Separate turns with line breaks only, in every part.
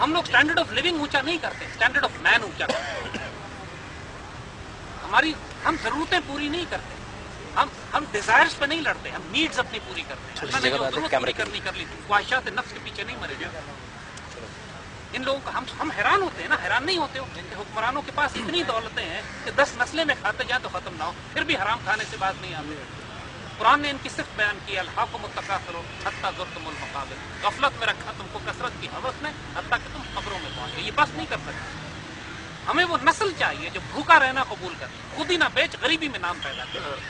ہم لوگ standard of living اونچا نہیں کرتے، اسٹینڈرڈ آف مین اونچا کرتے. ہم ضرورتیں پوری نہیں کرتے، ہم ڈیزائرز پہ نہیں لڑتے، ہم نیڈز اپنی پوری کرتے ہیں. اللہ نے جو ضرورت پوری کرنی کر لی، خواہشات نفس کے پیچھے نہیں مرے جاتے. ان لوگوں کا ہم حیران ہوتے ہیں نا، حیران نہیں ہوتے ہو کہ حکمرانوں کے پاس اتنی دولتیں ہیں کہ 10 نسلیں میں کھاتے جائیں تو ختم نہ ہو، پھر بھی حرام کھانے سے باز نہیں آتے. قرآن نے ان کی صرف بیان کی، الحاکم التکاثر حتی زرتم المقابر، غفلت میں رکھا تم کو کثرت کی ہوس نے حتیٰ کہ تم قبروں میں پہنچ گئے. یہ بس نہیں کر سکتے. ہمیں وہ نسل چاہیے جو بھوکا رہنا قبول کرے، خود ہی نہ بیچ، غریبی میں نام پیدا کرے.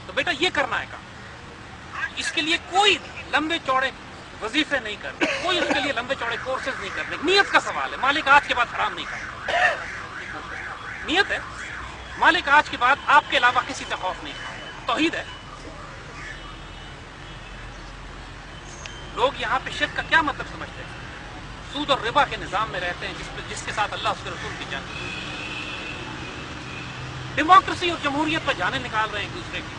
تو بیٹا یہ کرنا ہے کام. اس کے لیے کوئی لمبے چوڑے وظیفے نہیں کرنے، کوئی اس کے لیے لمبے چوڑے کورسز نہیں کرنے. نیت کا سوال ہے. مالک آج کے بعد حرام نہیں کرنا، نیت ہے. مالک آج کے بعد آپ کے علاوہ کسی سے خوف نہیں کھانا، توحید ہے. لوگ یہاں پہ شرک کا کیا مطلب سمجھتے ہیں؟ سود اور ربا کے نظام میں رہتے ہیں جس کے ساتھ اللہ اس کے رسول کی جنگ. ڈیموکریسی اور جمہوریت پر جانے نکال رہے ہیں ایک دوسرے کی.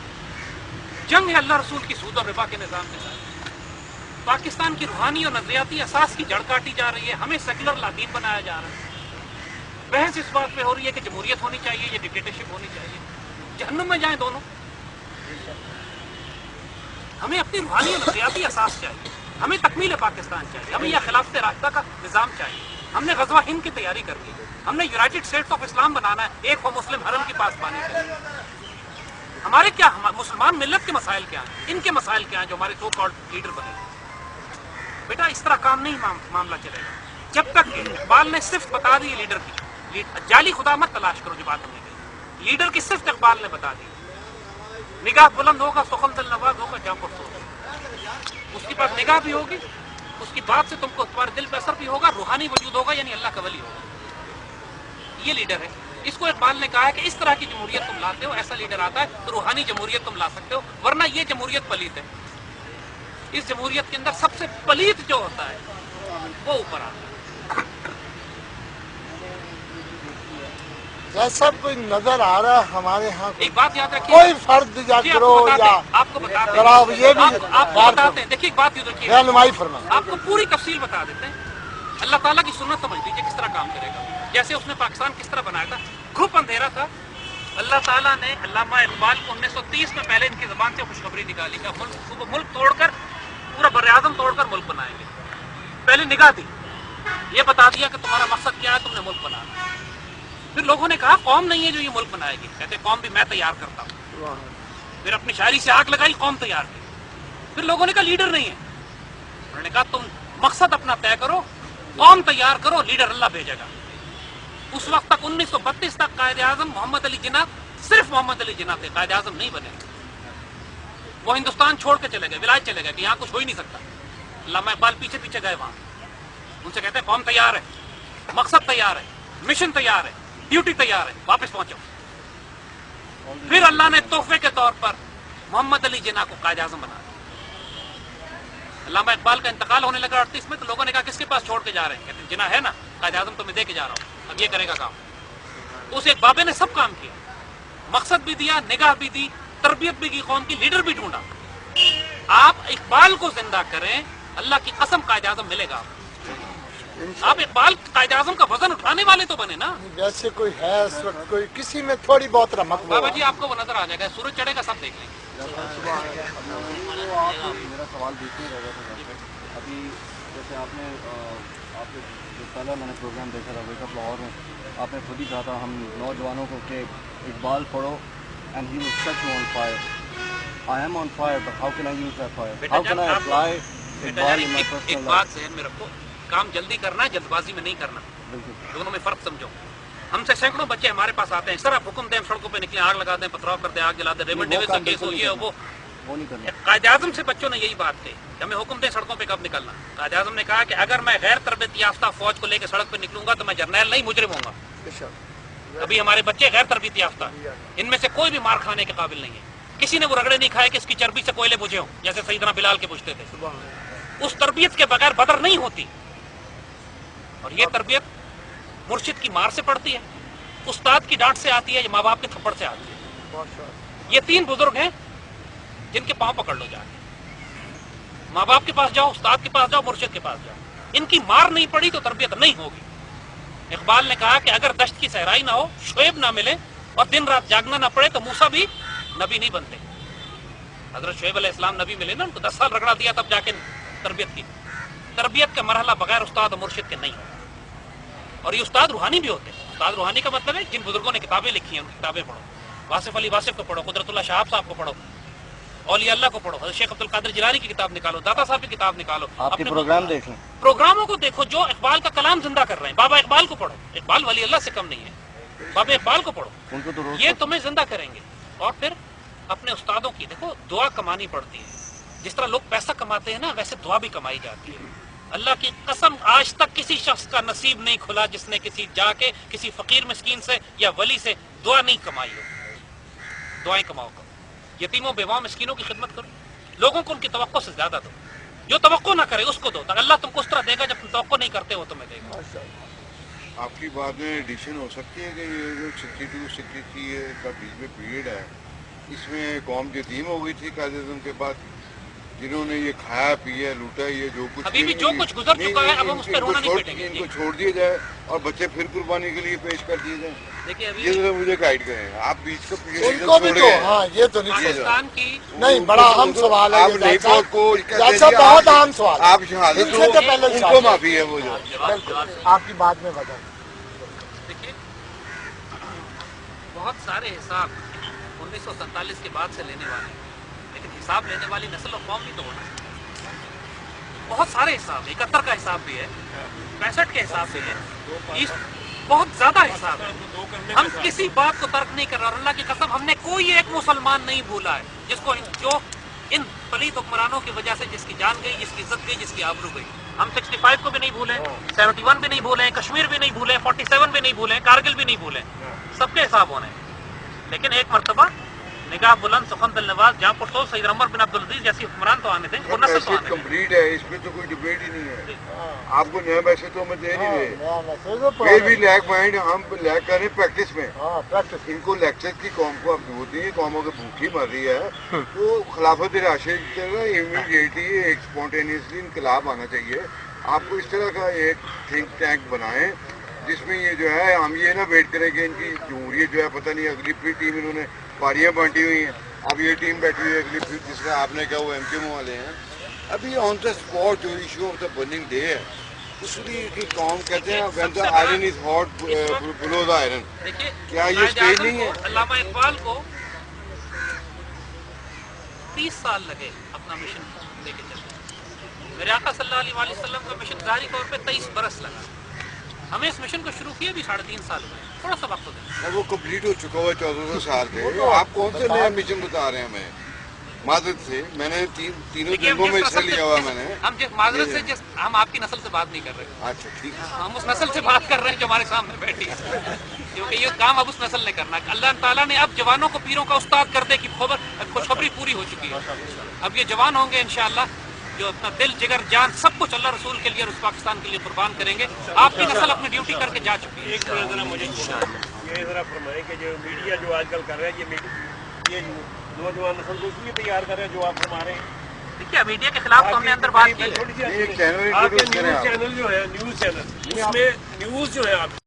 جنگ ہے اللہ رسول کی سود اور ربا کے نظام کے ساتھ. پاکستان کی روحانی اور نظریاتی اساس کی جڑ کاٹی جا رہی ہے، ہمیں سیکولر لادین بنایا جا رہا ہے. بحث اس بات پہ ہو رہی ہے کہ جمہوریت ہونی چاہیے یا ڈکٹیٹرشپ ہونی چاہیے. جہنم میں جائیں دونوں. ہمیں اپنی روحانی اور نظریاتی اساس چاہیے، ہمیں تکمیل پاکستان چاہیے، ہمیں یہ خلافت راشدہ کا نظام چاہیے. ہم نے غزوہ ہند کی تیاری کر لی، ہم نے یونائٹڈ اسٹیٹس آف اسلام بنانا ہے، ایک ہو مسلم حرم کی پاسبانی کے لیے. ہمارے کیا مسلمان ملت کے مسائل کیا ہیں، ان کے مسائل کیا ہیں جو ہمارے سو کالڈ لیڈر بنے. بیٹا اس طرح کام نہیں معاملہ چلے گا. جب تک اقبال نے صرف بتا دی لیڈر کی، جعلی خدا مت تلاش کرو جو بات ہم نے کہی، لیڈر کی صرف اقبال نے بتا دی. نگاہ بلند ہوگا، سخن دل نواز ہوگا، جاں پر ہوگا. اس کے پاس نگاہ بھی ہوگی، اس کی بات سے تم کو تمہارے دل پہ اثر بھی ہوگا، روحانی وجود ہوگا، یعنی اللہ کا ولی ہوگا. یہ لیڈر ہے. اس کو اقبال نے کہا ہے کہ اس طرح کی جمہوریت تم لاتے ہو، ایسا لیڈر آتا ہے تو روحانی جمہوریت تم لا سکتے ہو، ورنہ یہ جمہوریت پلیت ہے. اس جمہوریت کے اندر سب سے پلیت جو ہوتا ہے وہ اوپر آتا ہے.
جیسا کوئی نظر آ رہا ہے ہمارے ہاں
ایک بات یاد رکھیے،
کوئی فرد یا گروہ یا
آپ کو بتاتے
گراؤ، یہ بھی
آپ کو بتاتے ہیں. دیکھیے ایک بات یاد رکھیے،
رہنمائی فرمائیں.
آپ کو پوری تفصیل بتا دیتے ہیں. اللہ تعالیٰ کی سنت سمجھ لیجیے کس طرح کام کرے گا. جیسے اس نے پاکستان کس طرح بنایا تھا، گھپ اندھیرا تھا. اللہ تعالیٰ نے علامہ اقبال کو 1930 میں پہلے ان کی زبان سے خوشخبری نکالی کہ ملک توڑ کر، پورا بر اعظم توڑ کر ملک بنائیں گے. پہلے نگاہ دی، یہ بتا دیا کہ تمہارا مقصد کیا ہے، تم نے ملک بنانا. پھر لوگوں نے کہا قوم نہیں ہے جو یہ ملک بنائے گی. کہتے قوم بھی میں تیار کرتا ہوں. پھر اپنی شاعری سے آگ لگائی، قوم تیار کی. پھر لوگوں نے کہا لیڈر نہیں ہے. انہوں نے کہا تم مقصد اپنا طے کرو، قوم تیار کرو، لیڈر اللہ بھیجے گا. اس وقت تک 1932 تک قائد اعظم محمد علی جناح، صرف محمد علی جناح تھے، قائد اعظم نہیں بنے. وہ ہندوستان چھوڑ کے چلے گئے، ولایت چلے گئے کہ یہاں کچھ ہو ہی نہیں سکتا. علامہ اقبال پیچھے پیچھے گئے وہاں. ان سے کہتے ہیں قوم تیار ہے، مقصد تیار ہے، مشن تیار ہے، ڈیوٹی تیار ہے، واپس پہنچو. پھر اللہ نے تحفے کے طور پر محمد علی جناح کو قائد اعظم بنا دیا. علامہ اقبال کا انتقال ہونے لگا 38 میں، تو لوگوں نے کہا کس کے پاس چھوڑ کے جا رہے ہیں؟ کہتے ہیں جناح ہے نا، قائد اعظم تو میں دے کے جا رہا ہوں، اب یہ کرے گا کام. اس ایک بابے نے سب کام کیا، مقصد بھی دیا، نگاہ بھی دی، تربیت بھی کی قوم کی، لیڈر بھی ڈھونڈا. آپ اقبال کو زندہ کریں، اللہ کی قسم قائد اعظم ملے گا. آپ اقبال قائد اعظم کا وزن اٹھانے والے تو بنے نا.
جیسے کوئی ہے اس وقت، کوئی کسی میں تھوڑی بہت رمق ہو.
بابا جی آپ کو وہ نظر آ جائے گا، سورج چڑھے گا سب دیکھ لیں گے.
میرا سوال بیچ میں رہ گیا تھا. ابھی جیسے آپ نے جو پہلا میں نے پروگرام دیکھا تھا ویک اپ لاہور میں، آپ نے خود ہی کہا تھا ہم نوجوانوں کو کہ اقبال پڑھو and he will set you on fire. I am on fire but how can I use that fire? How can I apply Iqbal in my personal
ایک بات ذہن میں رکھو، کام جلدی کرنا ہے، جلد بازی میں نہیں کرنا. دونوں میں فرق سمجھو. ہم سے سینکڑوں بچے ہمارے پاس آتے ہیں، سر آپ حکم دیں سڑکوں پہ نکلیں، آگ لگا دیں، پتھراؤ کر دیں، آگ جلا دیں، ریمنڈ ڈیوس کا کیس ہو، یہ وہ. قائد اعظم سے بچوں نے یہی بات کہی کہ ہمیں حکم دیں سڑکوں پہ کب نکلنا. قائد اعظم نے کہا کہ اگر میں غیر تربیت یافتہ فوج کو لے کے سڑک پہ نکلوں گا تو میں جرنیل نہیں، مجرم ہوں گا. ابھی ہمارے بچے غیر تربیت یافتہ، ان میں سے کوئی بھی مار کھانے کے قابل نہیں ہے. کسی نے وہ رگڑے نہیں کھائے کہ اس کی چربی سے کوئلے بجھے ہوں، جیسے سیدنا بلال کے بجھتے تھے. اس تربیت کے بغیر بدر نہیں ہوتی. اور یہ تربیت مرشد کی مار سے پڑتی ہے، استاد کی ڈانٹ سے آتی ہے، یا ماں باپ کے تھپڑ سے آتی ہے. یہ تین بزرگ ہیں جن کے پاؤں پکڑ لو جا کے. ماں باپ کے پاس جاؤ، استاد کے پاس جاؤ، مرشد کے پاس جاؤ. ان کی مار نہیں پڑی تو تربیت نہیں ہوگی. اقبال نے کہا کہ اگر دشت کی صحرائی نہ ہو، شعیب نہ ملے اور دن رات جاگنا نہ پڑے تو موسیٰ بھی نبی نہیں بنتے. حضرت شعیب علیہ السلام نبی ملے نا، ان کو 10 سال رگڑا دیا تب جا کے تربیت کی. تربیت کا مرحلہ بغیر استاد اور مرشد کے نہیں ہوتا. اور یہ استاد روحانی بھی ہوتے ہیں. استاد روحانی کا مطلب ہے جن بزرگوں نے کتابیں لکھی ہیں ان کی کتابیں پڑھو. واصف علی واصف کو پڑھو، قدرت اللہ شہاب صاحب کو پڑھو، اولیاء اللہ کو پڑھو، حضرت شیخ عبد القادر جیلانی کی کتاب نکالو، داتا صاحب کی کتاب نکالو.
آپ کے
اپنے
پروگرام دیکھ لیں.
پروگراموں کو دیکھو جو اقبال کا کلام زندہ کر رہے ہیں. بابا اقبال کو پڑھو. اقبال ولی اللہ سے کم نہیں ہے. بابا اقبال کو پڑھو،
ان کو تو روز
یہ تمہیں زندہ کریں گے. اور پھر اپنے استادوں کی دیکھو دعا کمانی پڑتی ہے. جس طرح لوگ پیسہ کماتے ہیں نا، ویسے دعا بھی کمائی جاتی ہے. اللہ کی قسم آج تک کسی شخص کا نصیب نہیں کھلا جس نے جا کے کسی فقیر مسکین سے یا ولی سے دعا نہیں کمائی ہو. دعائیں کماؤ کرو، یتیموں بیواؤں مسکینوں کی خدمت کرو. لوگوں کو ان کی توقع سے زیادہ دو. جو توقع نہ کرے اس کو دو. اللہ تم کو اس طرح دے گا جب تم توقع نہیں کرتے وہ تمہیں دے گا.
آپ کی بات میں ایڈیشن ہو سکتی ہے کہ یہ جو 62 63 کا بیچ میں پیریڈ ہے، اس میں قوم یتیم ہو گئی تھی قائد اعظم کے بعد، جنہوں نے یہ کھایا پیا لوٹا، یہ جو کچھ
ابھی بھی جو کچھ گزر چکا ہے اب ہم اس پہ رونا نہیں پیٹیں گے.
ان کو چھوڑ دیا جائے اور بچے پھر قربانی کے لیے پیش کر دیے جائیں.
دیکھیے
یہ ذرا مجھے گائیڈ کریں. آپ بیچ کا
ان کو بھی تو ہاں یہ تو نہیں چھوڑ.
پاکستان کی
نہیں بڑا اہم سوال ہے
آپ
یہ
نہیں
جج
کو
صاحب، بہت اہم سوال.
آپ شہادت
ان سے تو پہلے
ان کو معافی ہے وہ جو
بالکل آپ کی بات میں وجہ.
دیکھیے بہت سارے حساب 1947 کے بعد سے لینے والے ہیں، لیکن حساب لینے والی نسل و قوم بھی تو ہونا چاہیے. بہت سارے حساب ہیں. 71 کا حساب بھی ہے، 65 کے حساب بھی ہے، بہت زیادہ حساب ہے. ہم کسی بات کو ترک نہیں کر رہے. اور اللہ کی قسم ہم نے کوئی ایک مسلمان نہیں بھولا ہے جس کو جو ان پلیت حکمرانوں کی وجہ سے جس کی جان گئی، جس کی عزت گئی، جس کی آبرو گئی. ہم 65 کو بھی نہیں بھولے، 71 بھی نہیں بھولے، کشمیر بھی نہیں بھولے، 47 بھی نہیں بھولے، کارگل بھی نہیں بھولے. سب کے حساب ہونے. لیکن ایک مرتبہ نگاہ بلند سخن دل نواز جہاں پرسو سید عمر بن عبدالعزیز جیسی حکمران تو آنے تھے، وہ نسل تو آنے تھے.
کمپلیٹ ہے، اس میں تو کوئی ڈبیٹ ہی نہیں ہے. آپ کو نیا میسج تو ہمیں دے نہیں دے. پھر بھی لیک مائنڈ ہم لیک کر رہے ہیں پریکٹس میں. ان کو لیکچر کی قوم کو اب ضرورت نہیں ہے. قوم اگر بھوکی مر رہی ہے تو خلافت راشد کی طرح امیڈیٹلی ایک اسپونٹینیسلی انقلاب آنا چاہیے. آپ کو اس طرح کا ایک تھنک ٹینک بنائیں جس میں یہ جو ہے ہم یہ نہ ویٹ کریں کہ ان کی جمہوریت جو ہے پتہ نہیں اگلی پھر ٹیم انہوں نے پاریاں بانٹی ہوئی ہیں، اب یہ ٹیم بیٹھی ہوئی ہے اگلی پھر جس طرح آپ نے کہا وہ MKM والے ہیں. ابھی آن دا اسپاٹ جو issue of the burning day ہے اس کی قوم کہتے ہیں when the iron is hot below the iron. کیا یہ اسٹیج نہیں ہے؟
علامہ اقبال کو 30 سال لگے اپنا مشن لے کے چلتے. میرے آقا صلی اللہ علیہ وسلم کا مشن ظاہری طور پہ 23 برس لگا. ہمیں اس مشن کو شروع کیا بھی 3.5 سال ہوئے. تھوڑا سا وقت دیں.
وہ کمپلیٹ ہو چکا ہوا 1400 سال کے. آپ کون سے نیا مشن بتا رہے ہیں ہمیں؟ معذرت سے میں نے تینوں جنگوں میں حصہ لیا ہوا میں نے.
ہم جس معذرت سے ہم آپ کی نسل سے بات نہیں کر رہے.
اچھا ٹھیک ہے.
ہم اس نسل سے بات کر رہے ہیں جو ہمارے سامنے بیٹھی ہے، کیونکہ یہ کام اب اس نسل نے کرنا ہے. اللہ تعالیٰ نے اب جوانوں کو پیروں کا استاد کر دے کی خوشخبری پوری ہو چکی ہے. اب یہ جوان ہوں گے انشاءاللہ جو اپنا دل جگر جان سب کچھ اللہ رسول کے لیے اور اس پاکستان کے لیے قربان کریں گے. آپ کی نسل اپنی ڈیوٹی کر کے جا چکی ہے.
ایک ذرا مجھے یہ ذرا فرمائیں کہ جو میڈیا جو آج کل کر رہا ہے یہ نوجوان نسل کو اس لیے تیار کر رہے ہیں جو آپ فرما رہے ہیں.
دیکھیے میڈیا کے خلاف تو ہم نے اندر بات کی ہے.
ایک چینل
آپ کے نیوز چینل جو ہے نیوز چینل اس میں نیوز جو ہے آپ